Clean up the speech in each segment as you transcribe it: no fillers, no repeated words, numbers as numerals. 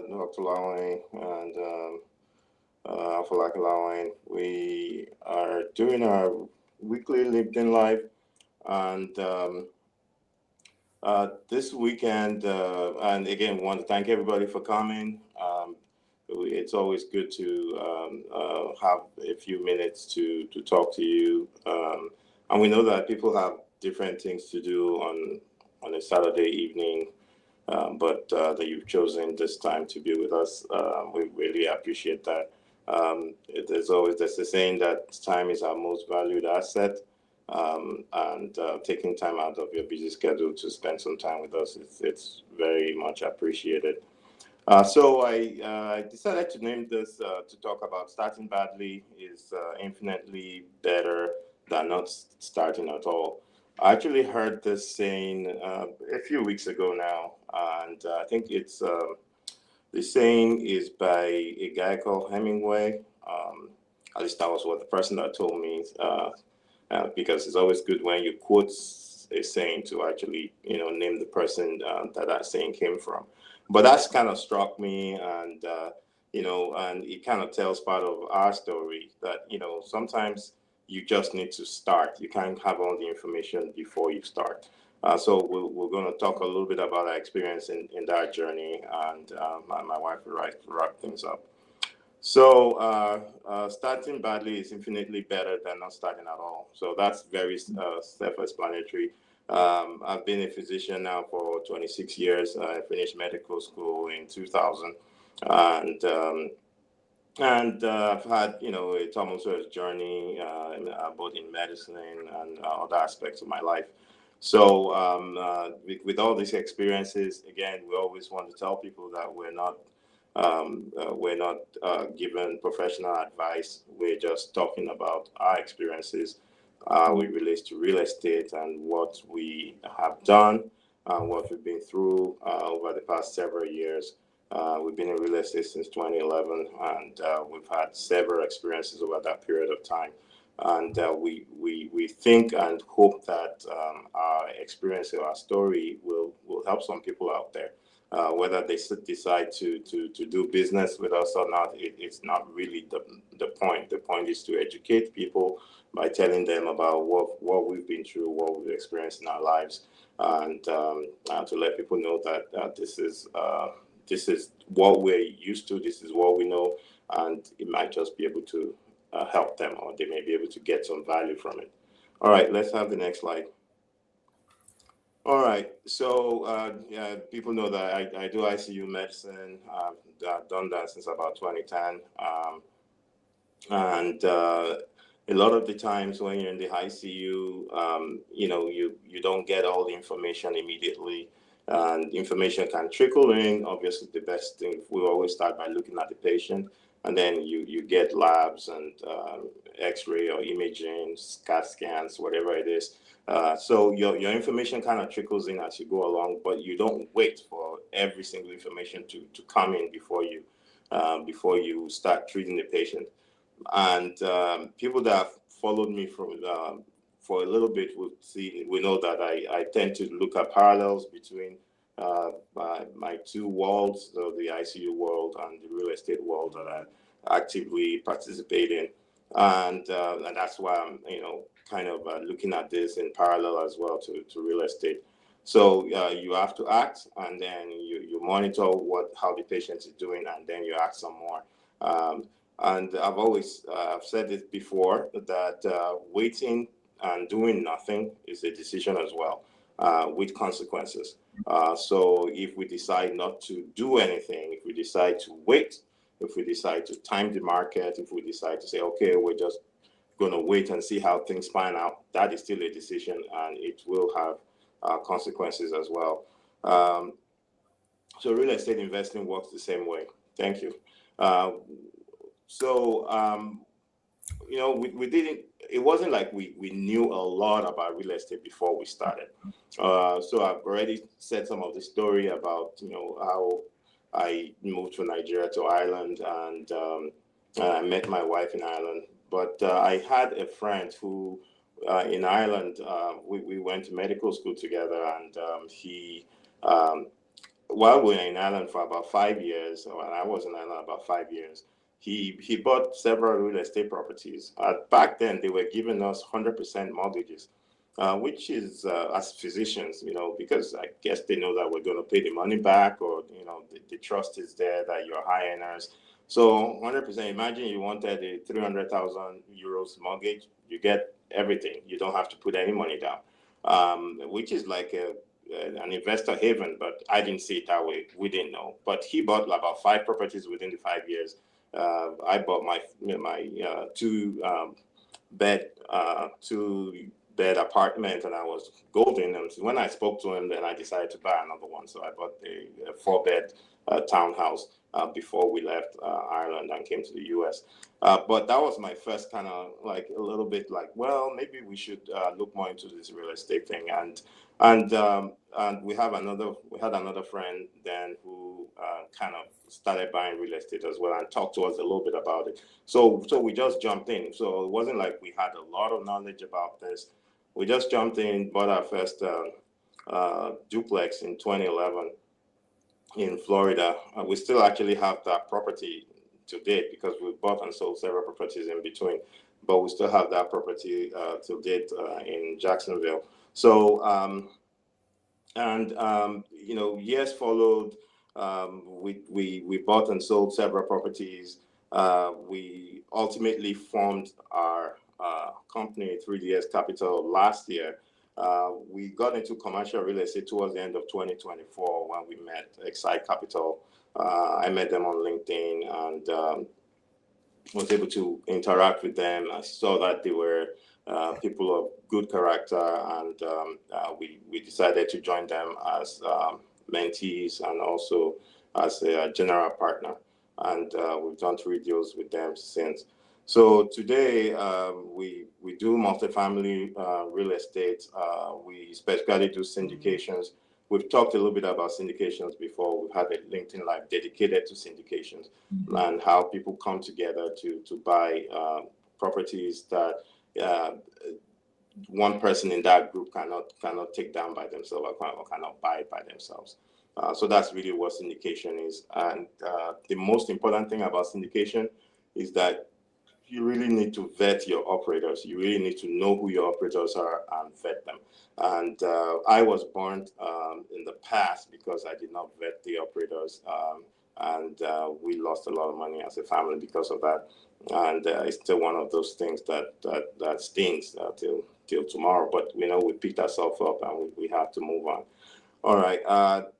Dr. Lawing and Alpha Lawing. We are doing our weekly LinkedIn Live, and this weekend, and again, want to thank everybody for coming. It's always good to have a few minutes to talk to you. And we know that people have different things to do on a Saturday evening, but that you've chosen this time to be with us. We really appreciate that. There's a saying that time is our most valued asset, and taking time out of your busy schedule to spend some time with us, it's very much appreciated. So I decided to name this to talk about starting badly is infinitely better than not starting at all. I actually heard this saying a few weeks ago now, and I think the saying is by a guy called Hemingway. At least that was what the person that told me, because it's always good when you quote a saying to actually, name the person that saying came from. But that's kind of struck me, and and it kind of tells part of our story that sometimes you just need to start. You can't have all the information before you start. So we're going to talk a little bit about our experience in that journey, and my wife will wrap things up. So starting badly is infinitely better than not starting at all. So that's very self-explanatory. I've been a physician now for 26 years. I finished medical school in 2000, and I've had a tumultuous journey, both in medicine and other aspects of my life. So with all these experiences, again, we always want to tell people that we're not given professional advice. We're just talking about our experiences. We relate to real estate and what we have done, what we've been through over the past several years. We've been in real estate since 2011, and we've had several experiences over that period of time. And we think and hope that our experience or our story will help some people out there. Whether they decide to do business with us or not, it's not really the point. The point is to educate people by telling them about what we've been through, what we've experienced in our lives, and to let people know that this is what we're used to, this is what we know, and it might just be able to help them, or they may be able to get some value from it. All right, let's have the next slide. All right, so yeah, people know that I do ICU medicine. I've done that since about 2010. And a lot of the times when you're in the ICU, you don't get all the information immediately. And information can trickle in. Obviously, the best thing, we always start by looking at the patient, and then you get labs and X-ray or imaging, CAT scans, whatever it is. So your information kind of trickles in as you go along, but you don't wait for every single information to come in before you start treating the patient. And people that have followed me for a little bit we know that I tend to look at parallels between my two worlds, so the ICU world and the real estate world that I actively participate in, and that's why I'm kind of looking at this in parallel as well to real estate. So you have to act, and then you monitor how the patient is doing, and then you act some more. And I've said this before that waiting and doing nothing is a decision as well, with consequences. So if we decide not to do anything, if we decide to wait, if we decide to time the market, if we decide to say, okay, we're just going to wait and see how things pan out, that is still a decision, and it will have consequences as well. So real estate investing works the same way. Thank you. Uh, so we didn't, it wasn't like we knew a lot about real estate before we started. So I've already said some of the story about how I moved from Nigeria to Ireland, and I met my wife in Ireland. But I had a friend who in Ireland, we went to medical school together, and he um, while we were in Ireland for about 5 years, or I was in Ireland about 5 years, he bought several real estate properties. Back then, they were giving us 100% mortgages, which is, as physicians, because I guess they know that we're going to pay the money back, or, the trust is there that you're high earners. So 100%, imagine you wanted a 300,000 euros mortgage, you get everything. You don't have to put any money down, which is like an investor haven, but I didn't see it that way. We didn't know. But he bought about 5 properties within the 5 years. I bought my two bed apartment, and I was golden. And when I spoke to him, then I decided to buy another one. So I bought a 4-bed townhouse before we left Ireland and came to the U.S. But that was my first kind of like a little bit like, well, maybe we should look more into this real estate thing. And we had another friend then who kind of started buying real estate as well and talked to us a little bit about it. So we just jumped in. So it wasn't like we had a lot of knowledge about this. We just jumped in, bought our first duplex in 2011 in Florida. We still actually have that property to date because we bought and sold several properties in between, but we still have that property to date in Jacksonville. So, years followed. We bought and sold several properties. We ultimately formed our company, 3DS Capital, last year. We got into commercial real estate towards the end of 2024 when we met Excite Capital. I met them on LinkedIn and was able to interact with them. I saw that they were people of good character, and we decided to join them as mentees and also as a general partner. And we've done 3 deals with them since. So today we do multifamily real estate. We specifically do syndications. We've talked a little bit about syndications before. We've had a LinkedIn Live dedicated to syndications and how people come together to buy properties that one person in that group cannot take down by themselves or cannot buy it by themselves. So that's really what syndication is. And the most important thing about syndication is that you really need to vet your operators. You really need to know who your operators are and vet them. And I was burnt in the past because I did not vet the operators. And we lost a lot of money as a family because of that. And it's still one of those things that stings till tomorrow. But we picked ourselves up and we have to move on. All right.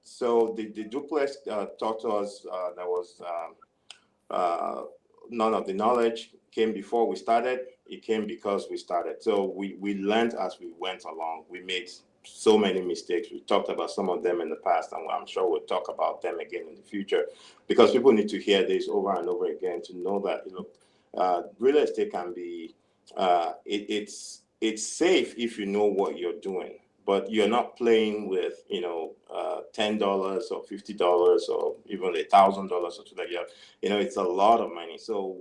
So the duplex taught us there was none of the knowledge came before we started. It came because we started. So we learned as we went along. We made so many mistakes. We talked about some of them in the past, and I'm sure we'll talk about them again in the future, because people need to hear this over and over again to know that real estate can be it's safe if you know what you're doing, but you're not playing with $10 or $50 or even $1,000 or something like that. It's a lot of money. So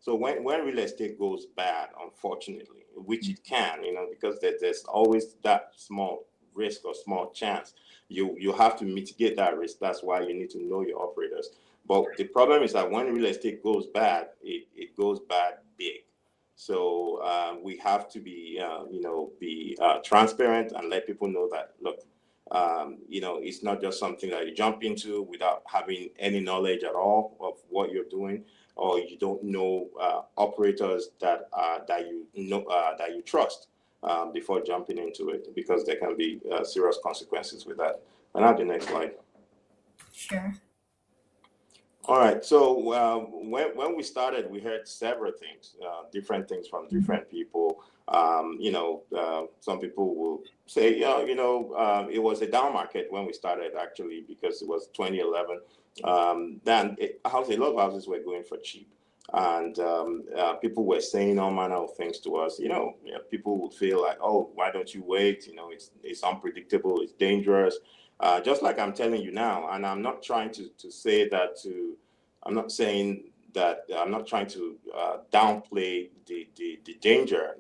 when real estate goes bad, unfortunately, which it can, because there's always that small risk or small chance, you have to mitigate that risk. That's why you need to know your operators. But the problem is that when real estate goes bad, it goes bad big. So we have to be transparent and let people know that, look, it's not just something that you jump into without having any knowledge at all of what you're doing, or you don't know operators that you trust before jumping into it, because there can be serious consequences with that. And now the next slide. Sure. All right. So when we started, we heard several things, different things from different people. Some people will say, it was a down market when we started, actually, because it was 2011. Then a lot of houses were going for cheap. And people were saying all manner of things to us. People would feel like, oh, why don't you wait? It's unpredictable, it's dangerous. Just like I'm telling you now, and I'm not trying to say that I'm not saying that I'm not trying to downplay the danger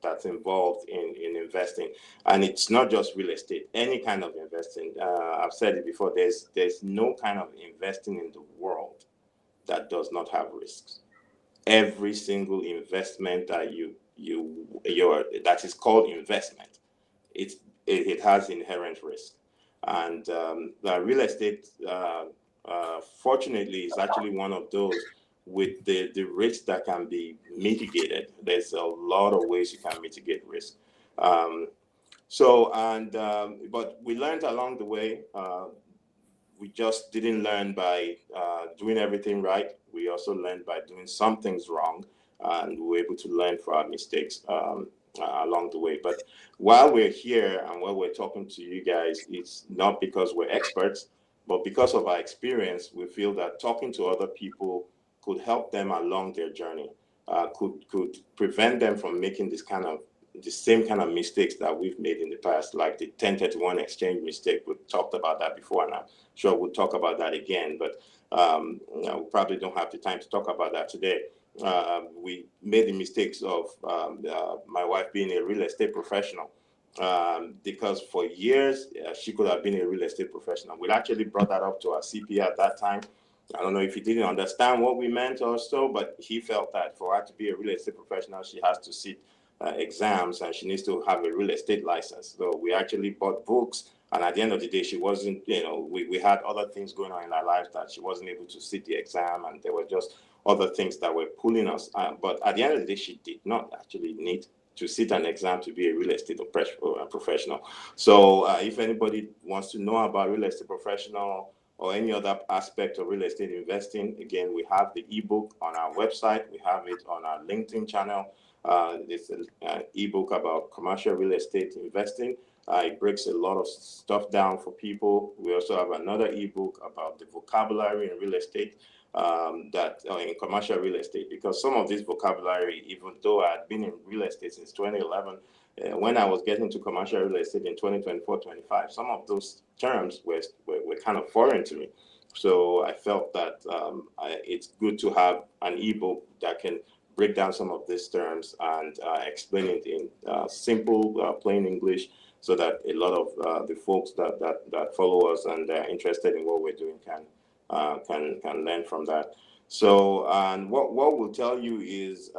that's involved in investing. And it's not just real estate, any kind of investing. I've said it before, there's no kind of investing in the world that does not have risks. Every single investment that that is called investment, it has inherent risk. And the real estate, fortunately, is actually one of those with the risk that can be mitigated. There's a lot of ways you can mitigate risk. But we learned along the way. We just didn't learn by doing everything right. We also learned by doing some things wrong, and we were able to learn from our mistakes along the way. But while we're here and while we're talking to you guys, it's not because we're experts, but because of our experience. We feel that talking to other people could help them along their journey, could prevent them from making the same kind of mistakes that we've made in the past, like the 1031 exchange mistake. We've talked about that before, and I'm sure we'll talk about that again, but we probably don't have the time to talk about that today. We made the mistakes of my wife being a real estate professional, because for years she could have been a real estate professional. We actually brought that up to our CPA at that time. I don't know if he didn't understand what we meant or so, but he felt that for her to be a real estate professional, she has to sit exams and she needs to have a real estate license. So we actually bought books, and at the end of the day, she wasn't, we had other things going on in our lives that she wasn't able to sit the exam, and there were just other things that were pulling us. But at the end of the day, she did not actually need to sit an exam to be a real estate professional. So if anybody wants to know about real estate professional or any other aspect of real estate investing, again, we have the ebook on our website. We have it on our LinkedIn channel. It's an ebook about commercial real estate investing. It breaks a lot of stuff down for people. We also have another ebook about the vocabulary in real estate, in commercial real estate, because some of this vocabulary, even though I had been in real estate since 2011, when I was getting to commercial real estate in 2024-25, some of those terms were kind of foreign to me. So I felt that it's good to have an ebook that can break down some of these terms and explain it in simple, plain English, so that a lot of the folks that follow us and are interested in what we're doing can learn from that. So, and what we'll tell you is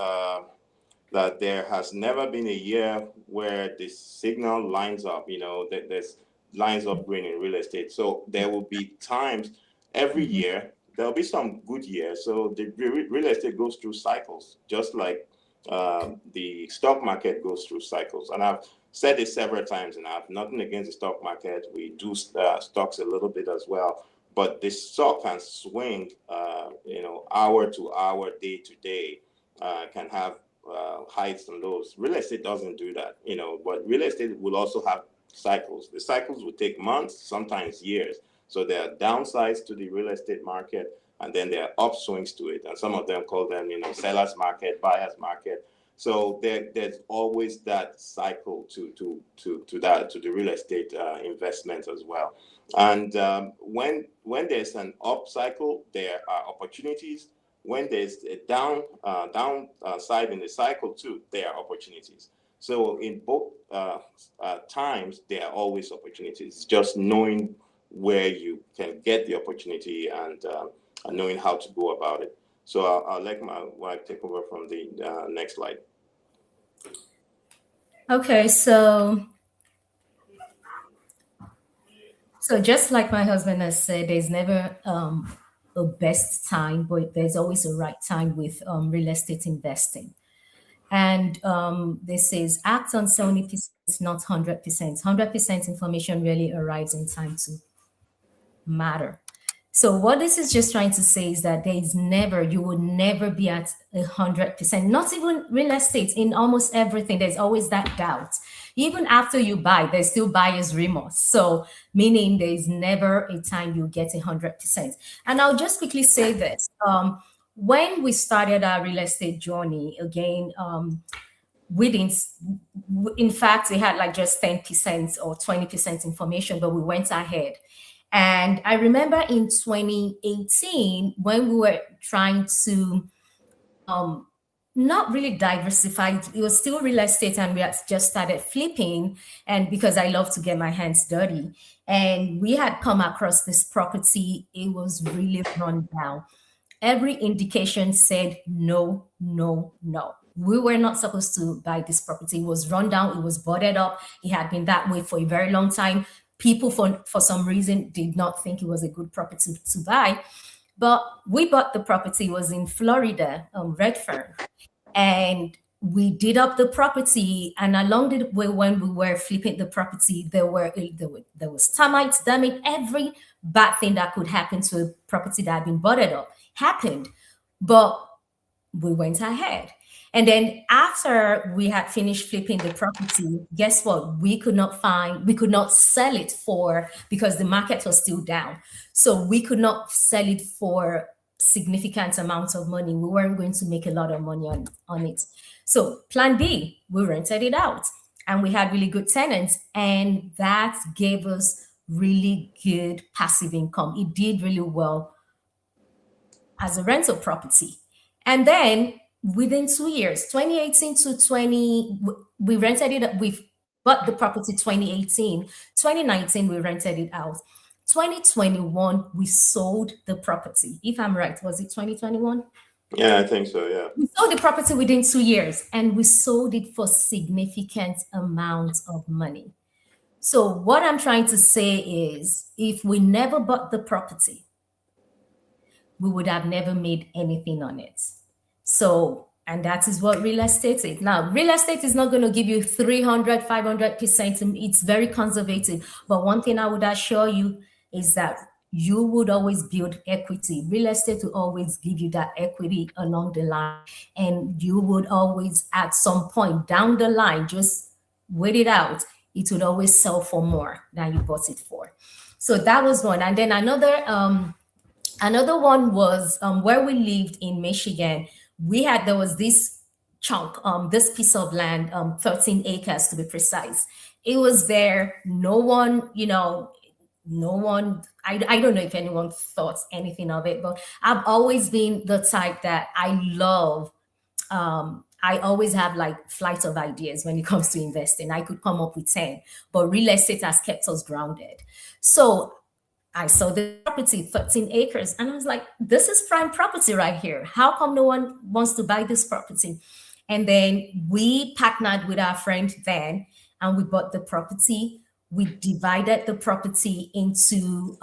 that there has never been a year where the signal lines up. That there's lines up green in real estate. So there will be times every year. There'll be some good years. So the real estate goes through cycles, just like the stock market goes through cycles. And I've said it several times, and I have nothing against the stock market. We do stocks a little bit as well, but the stock can swing, hour to hour, day to day, can have heights and lows. Real estate doesn't do that, but real estate will also have cycles. The cycles will take months, sometimes years. So there are downsides to the real estate market, and then there are upswings to it. And some of them call them, seller's market, buyer's market. So there's always that cycle to the real estate investment as well. And when there's an up cycle, there are opportunities. When there's a downside in the cycle too, there are opportunities. So in both times, there are always opportunities. It's just knowing where you can get the opportunity and knowing how to go about it. So I'll let my wife take over from the next slide. Okay, so just like my husband has said, there's never a best time, but there's always a right time with real estate investing. And this is act on 70%, not 100%. 100% information really arrives in time to matter. So what this is just trying to say is that you will never be at 100%, not even real estate. In almost everything, there's always that doubt. Even after you buy, there's still buyer's remorse. So meaning there's never a time you get 100%. And I'll just quickly say this. When we started our real estate journey, again, we didn't, in fact, we had like just 10% or 20% information, but we went ahead. And I remember in 2018, when we were trying to not really diversified. It was still real estate, and we had just started flipping. And because I love to get my hands dirty, and we had come across this property, it was really run down. Every indication said no, no, no. We were not supposed to buy this property. It was run down, it was boarded up. It had been that way for a very long time. People, for some reason, did not think it was a good property to buy. But we bought the property, it was in Florida, Redfern, and we did up the property. And along the way, when we were flipping the property, there was termites, damage, every bad thing that could happen to a property that had been boarded up happened. But we went ahead. And then after we had finished flipping the property, guess what? We could not sell it for, because the market was still down. So we could not sell it for significant amounts of money. We weren't going to make a lot of money on it. So plan B, we rented it out, and we had really good tenants, and that gave us really good passive income. It did really well as a rental property. And then within 2 years, 2018 to 20, we rented it. We bought the property 2018. 2019, we rented it out. 2021, we sold the property. If I'm right, was it 2021? Yeah, I think so. Yeah. We sold the property within 2 years, and we sold it for significant amounts of money. So what I'm trying to say is, if we never bought the property, we would have never made anything on it. So, and that is what real estate is. Now, real estate is not going to give you 300, 500%. It's very conservative. But one thing I would assure you is that you would always build equity. Real estate will always give you that equity along the line. And you would always, at some point down the line, just wait it out. It would always sell for more than you bought it for. So that was one. And then another one was where we lived in Michigan. There was this chunk, this piece of land, 13 acres to be precise. It was there. No one, I don't know if anyone thought anything of it, but I've always been the type that I always have like flights of ideas when it comes to investing. I could come up with 10, but real estate has kept us grounded. So I saw the property, 13 acres, and I was like, this is prime property right here. How come no one wants to buy this property? And then we partnered with our friend then, and we bought the property. We divided the property into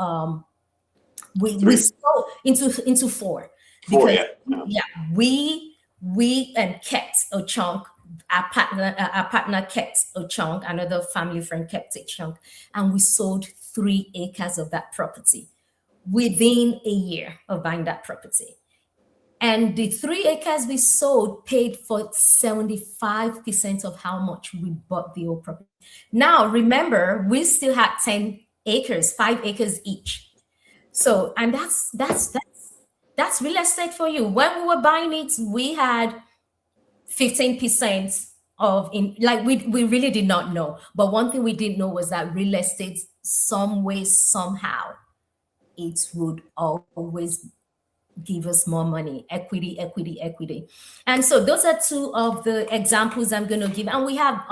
we sold into four. Four, Because yeah. we kept a chunk. Our partner kept a chunk. Another family friend kept a chunk, and we sold 3 acres of that property within a year of buying that property. And the 3 acres we sold paid for 75% of how much we bought the old property. Now, remember, we still had 10 acres, 5 acres each. So, and that's real estate for you. When we were buying it, we had 15% we really did not know. But one thing we did know was that real estate, some way, somehow, it would always give us more money, equity, equity, equity. And so those are two of the examples I'm going to give. And we have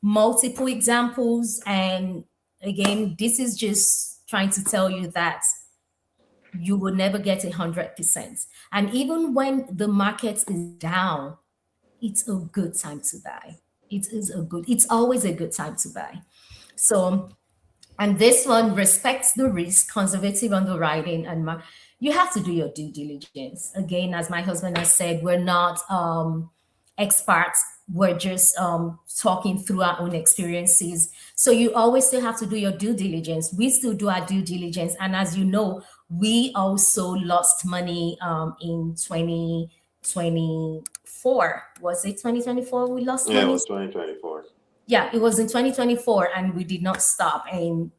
multiple examples. And again, this is just trying to tell you that you will never get 100%. And even when the market is down, it's a good time to buy. It's always a good time to buy. So, and this one respects the risk, conservative underwriting, and you have to do your due diligence. Again, as my husband has said, we're not experts. We're just talking through our own experiences. So you always still have to do your due diligence. We still do our due diligence. And as you know, we also lost money in 2024. Was it 2024 we lost money? Yeah, it was 2024. Yeah, it was in 2024, and we did not stop. And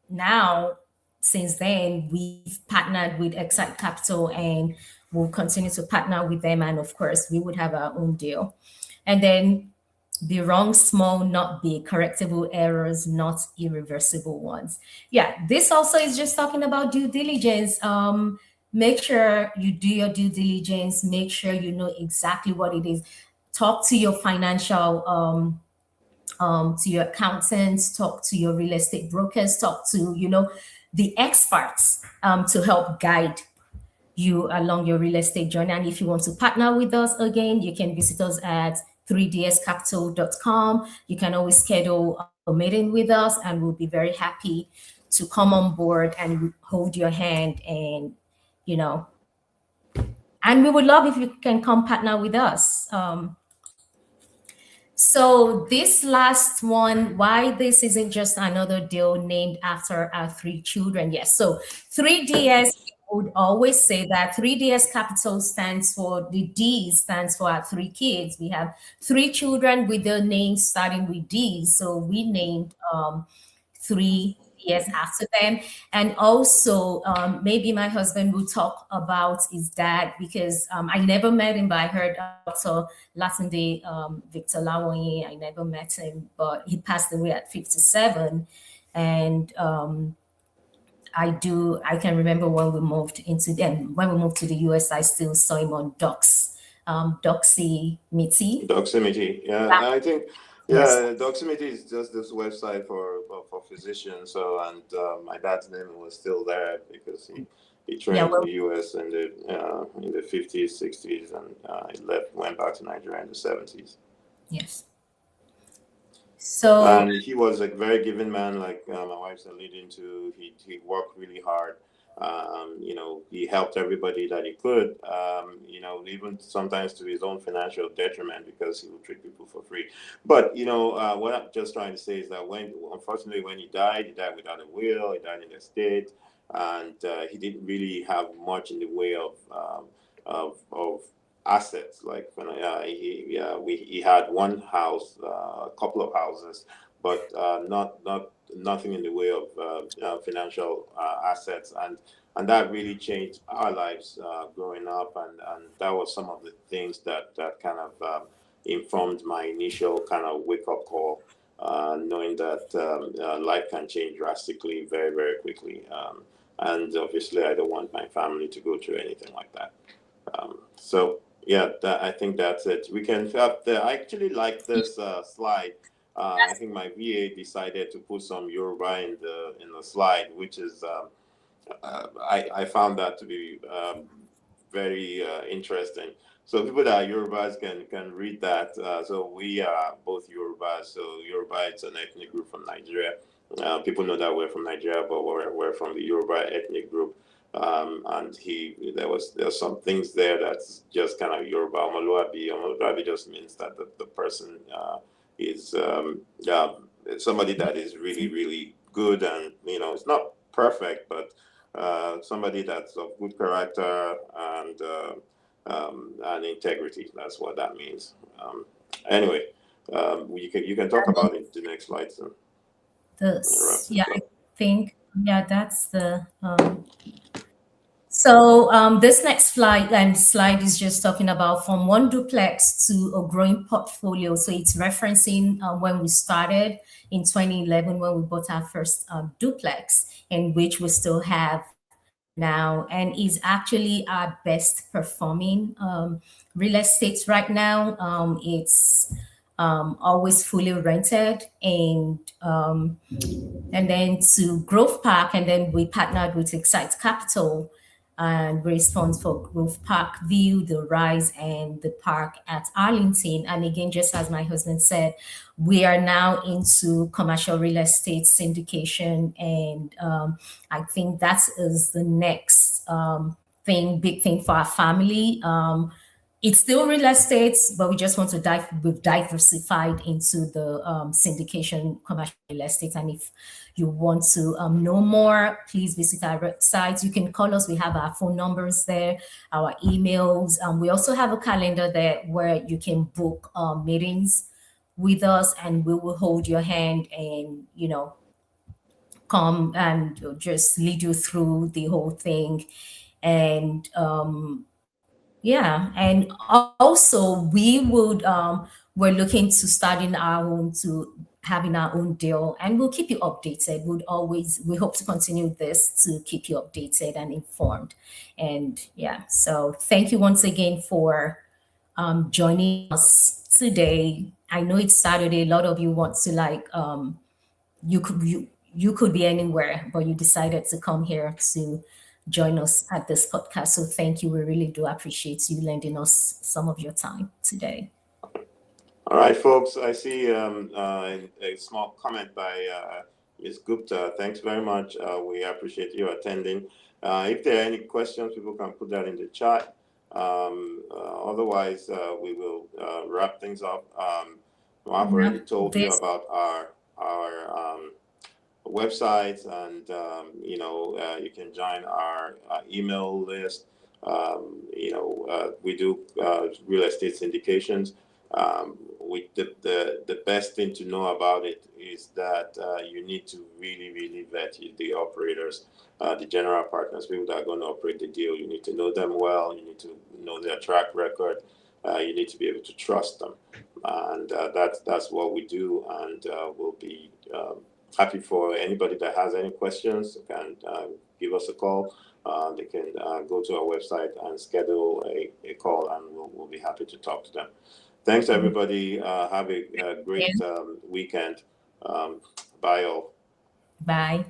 now, since then, we've partnered with Excite Capital, and we'll continue to partner with them. And of course, we would have our own deal. And then the wrong, small, not big, correctable errors, not irreversible ones. Yeah, this also is just talking about due diligence. make sure you do your due diligence, make sure you know exactly what it is. Talk to your financial to your accountants, talk to your real estate brokers, talk to the experts to help guide you along your real estate journey. And if you want to partner with us again, you can visit us at 3dscapital.com. You can always schedule a meeting with us, and we'll be very happy to come on board and hold your hand, you know, and we would love if you can come partner with us. So this last one, why this isn't just another deal named after our three children? Yes. So 3DS, would always say that 3DS Capital stands for, the D stands for our three kids. We have three children with their names starting with D. So we named three years after them. And also, maybe my husband will talk about his dad, because I never met him, but I heard Dr. Latunde Victor Lawoye. I never met him, but he passed away at 57. And I can remember when we moved to the US, I still saw him on Doximity. Doximity, yeah, I think, Yes. yeah, Doximity is just this website for physicians. So, and my dad's name was still there because he Yeah, trained in well, the U.S. In the 50s, 60s, and he went back to Nigeria in the 70s. yes. So And he was a very giving man, like my wife's alluding to. He worked really hard. He helped everybody that he could. Even sometimes to his own financial detriment, because he would treat people for free. But what I'm just trying to say is that unfortunately, when he died without a will. He died in the state, and he didn't really have much in the way of assets. Like when he had one house, a couple of houses, but nothing in the way of financial assets, and that really changed our lives growing up, and that was some of the things that kind of informed my initial kind of wake up call, knowing that life can change drastically very, very quickly. And obviously, I don't want my family to go through anything like that. So yeah, I think that's it. We can have I actually like this slide. I think my VA decided to put some Yoruba in the slide, which is I found that to be very interesting. So people that are Yorubas can read that. So we are both Yorubas. So Yoruba, it's an ethnic group from Nigeria. People know that we're from Nigeria, but we're from the Yoruba ethnic group. And there's some things there that's just kind of Yoruba Omoluabi. Omoluabi just means that the person is somebody that is really, really good, and it's not perfect, but somebody that's of good character and integrity. That's what that means. Anyway, you can talk about it the next slide, so the rest yeah, is I up. think, yeah, that's the so this next slide is just talking about from one duplex to a growing portfolio. So it's referencing when we started in 2011, when we bought our first duplex, in which we still have now, and is actually our best performing real estate right now. It's always fully rented, and then to Grove Park, and then we partnered with Excite Capital and raised funds for Grove Park View, the Rise, and the park at Arlington. And again, just as my husband said, we are now into commercial real estate syndication, and I think that is the next big thing for our family. It's still real estate, but we just want to we've diversified into the syndication commercial real estate. And if you want to know more, please visit our website. You can call us. We have our phone numbers there, our emails. We also have a calendar there where you can book meetings with us, and we will hold your hand and, come and just lead you through the whole thing. And yeah, and also we're looking to start in our own to having our own deal, and we'll keep you updated. We hope to continue this to keep you updated and informed. And yeah, so thank you once again for joining us today. I know it's Saturday. A lot of you want to you could you could be anywhere, but you decided to come here to join us at this podcast. So thank you. We really do appreciate you lending us some of your time today. All right, folks. I see a small comment by Ms. Gupta. Thanks very much. We appreciate you attending. If there are any questions, people can put that in the chat. Otherwise, we will wrap things up. I've already told you This about our websites, and you can join our email list. We do real estate syndications. The best thing to know about it is that you need to really vet the operators, the general partners, people that are going to operate the deal. You need to know them well. You need to know their track record. You need to be able to trust them, and that's what we do. And we'll be happy for anybody that has any questions. Can give us a call. They can go to our website and schedule a call, and we'll be happy to talk to them. Thanks, everybody. Have a great weekend. Bye, all. Bye.